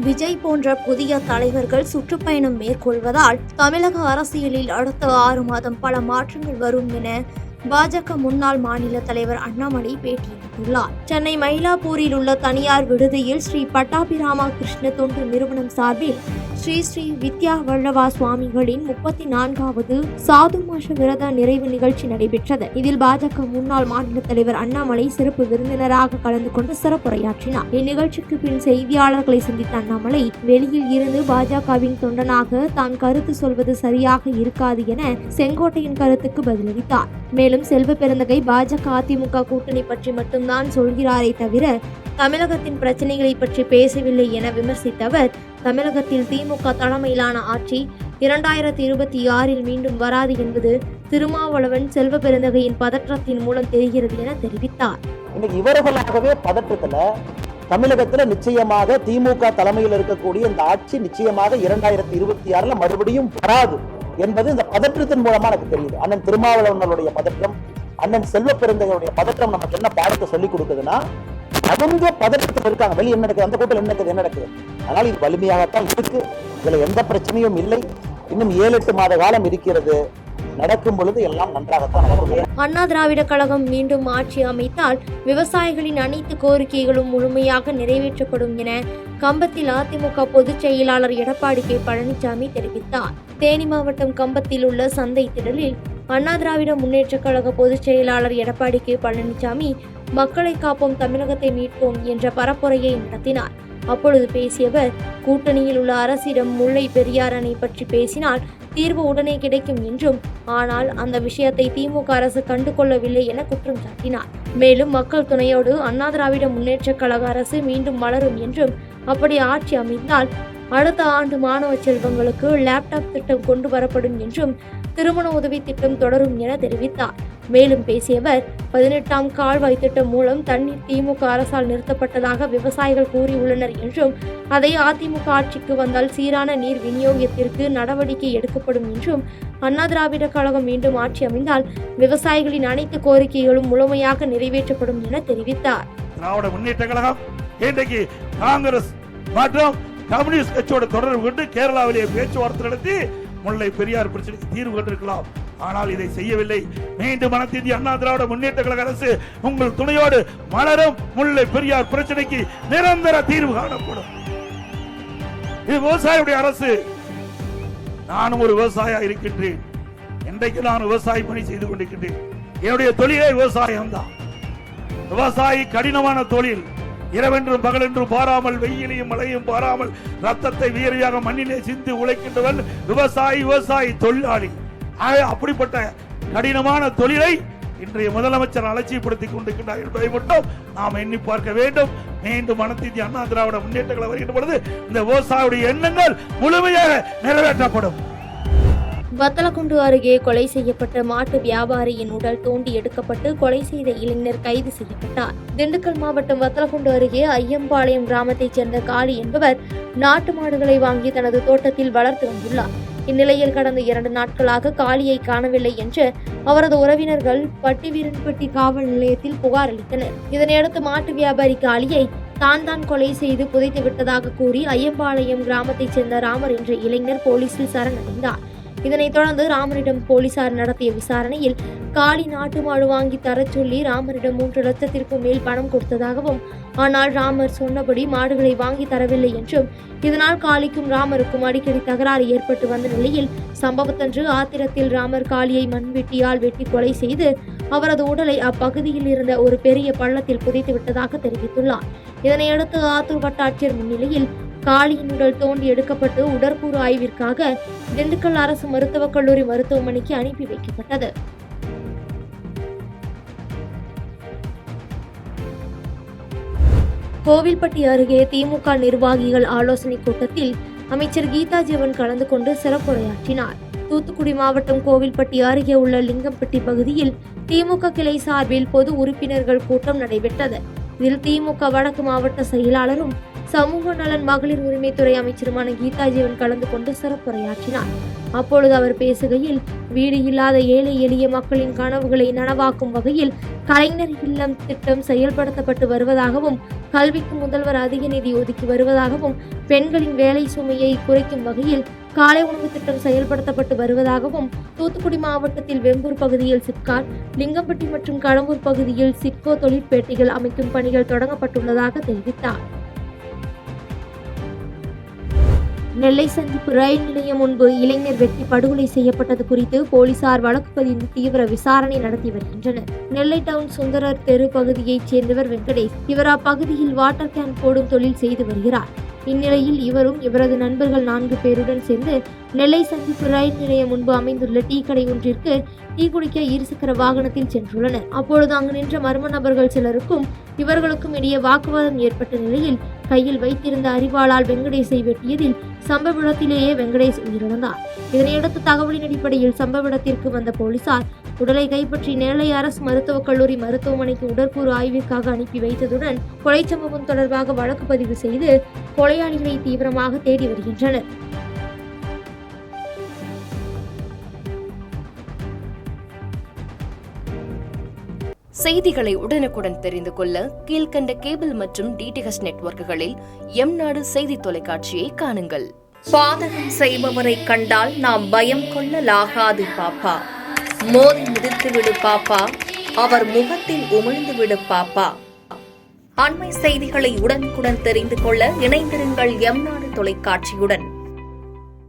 விஜய் போன்ற புதிய தலைவர்கள் சுற்றுப்பயணம் மேற்கொள்வதால் தமிழக அரசியலில் அடுத்த 6 மாதம் பல மாற்றங்கள் வரும் என பாஜக முன்னாள் மாநில தலைவர் அண்ணாமலை பேட்டியளித்துள்ளார். சென்னை மயிலாப்பூரில் உள்ள தனியார் விடுதியில் ஸ்ரீ பட்டாபிராமா கிருஷ்ண தொண்டு நிறுவனம் சார்பில் ஸ்ரீ வித்யா வல்லவா சுவாமிகளின் 34வது சாதுமாச விரத நிறைவு நிகழ்ச்சி நடைபெற்றது. இதில் பாஜக முன்னாள் மாநில தலைவர் அண்ணாமலை சிறப்பு விருந்தினராக கலந்து கொண்டு சிறப்புரையாற்றினார். இந்நிகழ்ச்சிக்கு பின் செய்தியாளர்களை சந்தித்த அண்ணாமலை, வெளியில் இருந்து பாஜகவின் தொண்டனாக தான் கருத்து சொல்வது சரியாக இருக்காது என செங்கோட்டையின் கருத்துக்கு பதிலளித்தார். மேலும் செல்வ பெருந்தகை பாஜக அதிமுக கூட்டணி பற்றி மட்டும்தான் சொல்கிறாரே தவிர தமிழகத்தின் பிரச்சனைகளை பற்றி பேசவில்லை என விமர்சித்த அவர், தமிழகத்தில் திமுக தலைமையிலான ஆட்சி 2026 மீண்டும் வராது என்பது திருமாவளவன் செல்வ பெருந்தகையின் பதற்றத்தின் மூலம் தெரிகிறது என தெரிவித்தார். இவர்களாகவே பதற்றத்துல தமிழகத்துல நிச்சயமாக திமுக தலைமையில் இருக்கக்கூடிய இந்த ஆட்சி நிச்சயமாக 2026 மறுபடியும் வராது என்பது இந்த பதற்றத்தின் மூலமா எனக்கு தெரியுது. அண்ணன் திருமாவளவனுடைய பதற்றம், அண்ணன் செல்வ பெருந்தகையுடைய பதற்றம் நமக்கு என்ன பாடத்தை சொல்லிக் கொடுக்குதுன்னா, அவங்க பதற்றத்தில் இருக்காங்க. வெளியே என்ன நடக்குது, அந்த கூட்டம் என்ன நடக்குது. அதனால இது வலிமையாகத்தான் இருக்கு. இதுல எந்த பிரச்சனையும் இல்லை. இன்னும் 7-8 மாத காலம் இருக்கிறது. நடக்கும் பொழுது எல்லாம் நன்றாகத்தான் நடக்கும். அண்ணா திராவிட கழகம் மீண்டும் ஆட்சி அமைத்தால் விவசாயிகளின் அனைத்து கோரிக்கைகளும் முழுமையாக நிறைவேற்றப்படும் என கம்பத்தில் அதிமுக பொதுச் செயலாளர் எடப்பாடி கே பழனிசாமி தெரிவித்தார். தேனி மாவட்டம் கம்பத்தில் உள்ள சந்தை திடலில் அண்ணா திராவிட முன்னேற்ற கழக பொதுச் செயலாளர் எடப்பாடி கே பழனிசாமி மக்களை காப்போம், தமிழகத்தை மீட்போம் என்ற பரப்புரையை நடத்தினார். அப்பொழுது பேசியவர், கூட்டணியில் உள்ள அரசிடம் முல்லை பெரியார் அணை பற்றி பேசினால் தீர்வு உடனே கிடைக்கும் என்றும், ஆனால் அந்த விஷயத்தை திமுக அரசு கண்டுகொள்ளவில்லை என குற்றம் சாட்டினார். மேலும் மக்கள் துணையோடு அண்ணா திராவிட முன்னேற்ற கழக அரசு மீண்டும் மலரும் என்றும், அப்படி ஆட்சி அமைந்தால் அடுத்த ஆண்டு மாணவ செல்வங்களுக்கு லேப்டாப் திட்டம் கொண்டு வரப்படும் என்றும், திருமண உதவி திட்டம் தொடரும் என தெரிவித்தார். மேலும் பேசியவர், 18ஆம் கால்வாய் திட்டம் மூலம் தண்ணீர் திமுக அரசால் நிறுத்தப்பட்டதாக விவசாயிகள் கூறியுள்ளனர் என்றும், அதை அதிமுக ஆட்சிக்கு வந்தால் சீரான நீர் விநியோகத்திற்கு நடவடிக்கை எடுக்கப்படும் என்றும், அண்ணா திராவிட கழகம் மீண்டும் ஆட்சி அமைந்தால் விவசாயிகளின் அனைத்து கோரிக்கைகளும் முழுமையாக நிறைவேற்றப்படும் என தெரிவித்தார். திராவிட முன்னேற்ற கழகம் இன்றைக்கு காங்கிரஸ் மற்றும் கம்யூனிஸ்ட் கட்சியோட தொடர்பு கொண்டு கேரளாவிலே பேச்சுவார்த்தை நடத்தி முல்லை பெரியார் பிரச்சனைக்கு தீர்வு கண்டிருக்கலாம். ஆனால் இதை செய்யவில்லை. மீண்டும் அனைத்து இந்திய அண்ணா திராவிட முன்னேற்ற கழக அரசு உங்கள் துணையோடு மலரும். முல்லை பெரியார் பிரச்சனைக்கு நிரந்தர தீர்வு காணப்படும். இது விவசாயியுடைய அரசு. நானும் ஒரு விவசாயியா இருக்கின்றேன். இன்றைக்கு நான் விவசாய பணி செய்து கொண்டிருக்கின்றேன். என்னுடைய தொழிலே விவசாயம் தான். விவசாயி கடினமான தொழில். இரவென்றும் பகலென்றும் பாராமல், வெயிலையும் மழையும் பாராமல் ரத்தத்தை வீரையாக மண்ணிலே சிந்து உழைக்கின்றவன் விவசாயி தொழிலாளி. அப்படிப்பட்ட கடினமான தொழிலை இன்றைய முதலமைச்சர் அலட்சியப்படுத்திக் கொண்டிருக்கிறார் என்பதை மட்டும் நாம் எண்ணி பார்க்க வேண்டும். மீண்டும் அனைத்து இந்திய அண்ணா திராவிட முன்னேற்ற கழகம் வருகின்ற பொழுது இந்த விவசாயியுடைய எண்ணங்கள் முழுமையாக நிறைவேற்றப்படும். வத்தலக்குண்டு அருகே கொலை செய்யப்பட்ட மாட்டு வியாபாரியின் உடல் தோண்டி எடுக்கப்பட்டு கொலை செய்த இளைஞர் கைது செய்யப்பட்டார். திண்டுக்கல் மாவட்டம் வத்தலக்குண்டு அருகே ஐயம்பாளையம் கிராமத்தைச் சேர்ந்த காளி என்பவர் நாட்டு மாடுகளை வாங்கி தனது தோட்டத்தில் வளர்த்து வந்துள்ளார். இந்நிலையில் கடந்த 2 நாட்களாக காளியை காணவில்லை என்று அவரது உறவினர்கள் பட்டிவீரன்பட்டி காவல் நிலையத்தில் புகார் அளித்தனர். இதனையடுத்து மாட்டு வியாபாரி காளியை தான் கொலை செய்து புதைத்து விட்டதாக கூறி ஐயம்பாளையம் கிராமத்தைச் சேர்ந்த ராமர் என்ற இளைஞர் போலீசில் சரணடைந்தார். இதனைத் தொடர்ந்து ராமரிடம் போலீசார் நடத்திய விசாரணையில் காளி நாட்டு மாடு வாங்கி தரச் சொல்லி ராமரிடம் 3 லட்சத்திற்கும் மேல் பணம் கொடுத்ததாகவும், ஆனால் ராமர் சொன்னபடி மாடுகளை வாங்கி தரவில்லை என்றும், இதனால் காளிக்கும் ராமருக்கும் அடிக்கடி தகராறு ஏற்பட்டு வந்த நிலையில் சம்பவத்தன்று ஆத்திரத்தில் ராமர் காளியை மண்வெட்டியால் வெட்டி கொலை செய்து அவரது உடலை அப்பகுதியில் இருந்த ஒரு பெரிய பள்ளத்தில் புதைத்து விட்டதாக தெரிவித்துள்ளார். இதனையடுத்து ஆத்தூர் வட்டாட்சியர் முன்னிலையில் காளியின் உடல் தோண்டி எடுக்கப்பட்டு உடற்கூறு ஆய்விற்காக திண்டுக்கல் அரசு மருத்துவக் கல்லூரி மருத்துவமனைக்கு அனுப்பி வைக்கப்பட்டது. கோவில்பட்டி அருகே திமுக நிர்வாகிகள் ஆலோசனை கூட்டத்தில் அமைச்சர் கீதா ஜீவன் கலந்து கொண்டு சிறப்புரையாற்றினார். தூத்துக்குடி மாவட்டம் கோவில்பட்டி அருகே உள்ள லிங்கம்பட்டி பகுதியில் திமுக கிளை சார்பில் பொது உறுப்பினர்கள் கூட்டம் நடைபெற்றது. இதில் திமுக வடக்கு மாவட்ட செயலாளரும் சமூக நலன் மகளிர் உரிமைத்துறை அமைச்சருமான கீதா ஜீவன் கலந்து கொண்டு சிறப்புரையாற்றினார். அப்பொழுது அவர் பேசுகையில், வீடு இல்லாத ஏழை எளிய மக்களின் கனவுகளை நனவாக்கும் வகையில் கலைஞர் இல்லம் திட்டம் செயல்படுத்தப்பட்டு வருவதாகவும், கல்விக்கு முதல்வர் அதிக நிதி ஒதுக்கி வருவதாகவும், பெண்களின் வேலை சுமையை குறைக்கும் வகையில் காலை உணவு திட்டம் செயல்படுத்தப்பட்டு வருவதாகவும், தூத்துக்குடி மாவட்டத்தில் வெம்பூர் பகுதியில் சிப்காட், லிங்கம்பட்டி மற்றும் கடம்பூர் பகுதியில் சிட்கோ தொழிற்பேட்டைகள் அமைக்கும் பணிகள் தொடங்கப்பட்டுள்ளதாக தெரிவித்தார். நெல்லை சந்திப்பு ரயில் நிலையம் முன்பு இளைஞர் வெட்டி படுகொலை செய்யப்பட்டது குறித்து போலீசார் வழக்கு பதிந்து தீவிர விசாரணை நடத்தி வருகின்றனர். நெல்லை டவுன் சுந்தரர் தெரு பகுதியைச் சேர்ந்தவர் வெங்கடேஷ். இவர் அப்பகுதியில் வாட்டர் கேன் போடும் தொழில் செய்து வருகிறார். இந்நிலையில் இவரும் இவரது நண்பர்கள் 4 பேருடன் சேர்ந்து நெல்லை சந்திப்பு ரயில் நிலையம் முன்பு அமைந்துள்ள டீ கடை ஒன்றிற்கு டீ குடிக்க இருசக்கர வாகனத்தில் சென்றுள்ளனர். அப்பொழுது அங்கு நின்ற மர்ம நபர்கள் சிலருக்கும் இவர்களுக்கும் இடையே வாக்குவாதம் ஏற்பட்ட நிலையில் கையில் வைத்திருந்த அரிவாளால் வெங்கடேஷை வெட்டியதில் சம்பவ இடத்திலேயே வெங்கடேஷ் உயிரிழந்தார். இதனையடுத்து தகவலின் அடிப்படையில் சம்பவ இடத்திற்கு வந்த போலீசார் உடலை கைப்பற்றி நெல்லை அரசு மருத்துவக் கல்லூரி மருத்துவமனைக்கு உடற்கூறு ஆய்விற்காக அனுப்பி வைத்ததுடன் கொலை சம்பவம் தொடர்பாக வழக்கு பதிவு செய்து கொலையாளிகளை தீவிரமாக தேடி வருகின்றனர். செய்திகளை உடனுக்குடன் தெரிந்து கொள்ள கீழ்கண்ட கேபிள் மற்றும் டிடிஎச் நெட்வொர்க்குகளில் எம்நாடு செய்தி தொலைக்காட்சியை காணுங்கள். பாதகம் செய்பவரை கண்டால் நாம் பயம் கொள்ளலாகாது பாப்பா. மோதி மிதித்து விடு பாப்பா, அவர் முகத்தில் உமிழ்ந்து விடு பாப்பா. அண்மை செய்திகளை உடனுக்குடன் தெரிந்து கொள்ள இணைந்திருங்கள் எம்நாடு தொலைக்காட்சியுடன்.